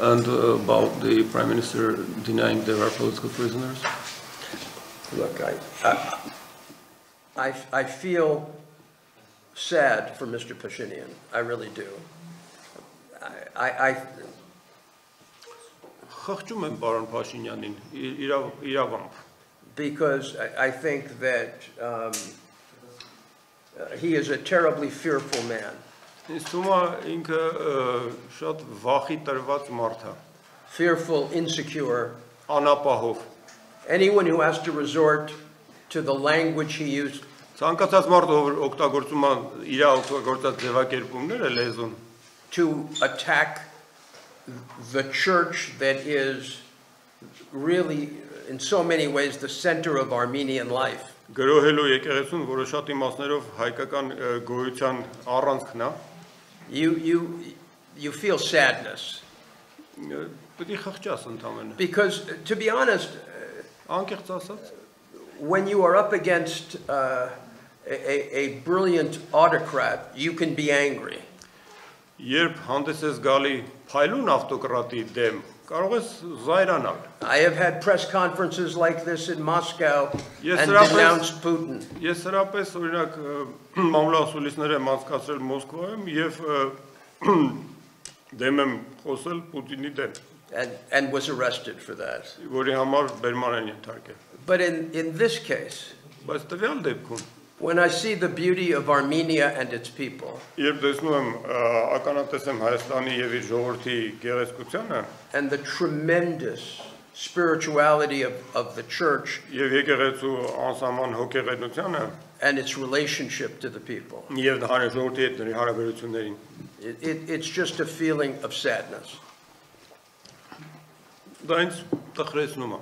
And about the Prime Minister denying there are political prisoners? Look, I feel sad for Mr. Pashinyan. I really do. Խղճում եմ պարոն Փաշինյանին իրավամբ. Because I think that he is a terribly fearful man. Ինձ թվում է ինքը շատ վախի տրված մարդ է. Fearful, insecure. Անապահով. Anyone who has to resort to the language he used. Ցանկացած մարդը ով օգտագործում է իր օգտագործած ձևակերպումները լեզուն. To attack the church that is really in so many ways the center of Armenian life. Գրոհելու եկեղեցուն, որը շատ իմաստներով հայկական գոյության առանցքն է. You feel sadness. Պետք է խղճաս ընդամենը. Because to be honest, անկեղծ ասած, when you are up against a brilliant autocrat, you can be angry. Երբ հանդես ես գալի փայլուն ավտոկրատի դեմ, կարող ես զայրանալ. I have had press conferences like this in Moscow and denounced Putin. Ես հրապես օրինակ մամուլասուլիսներ եմ անցկացրել Մոսկվայում եւ դեմ եմ խոսել Պուտինի դեմ. And was arrested for that. Որի համար բերման են ենթարկել. But in this case, բայց տվյալ դեպքում when I see the beauty of Armenia and its people, երբ տեսնում եմ ականատես եմ Հայաստանի եւ իր ժողովրդի գեղեցկությանը, and the tremendous spirituality of the church, եւ եկեղեցու անսահման հոգեղենությանը, and its relationship to the people, եւ ժողովրդի հետ նրա հարաբերություններին, it's just a feeling of sadness. Դա ինձ տխրեցնում է.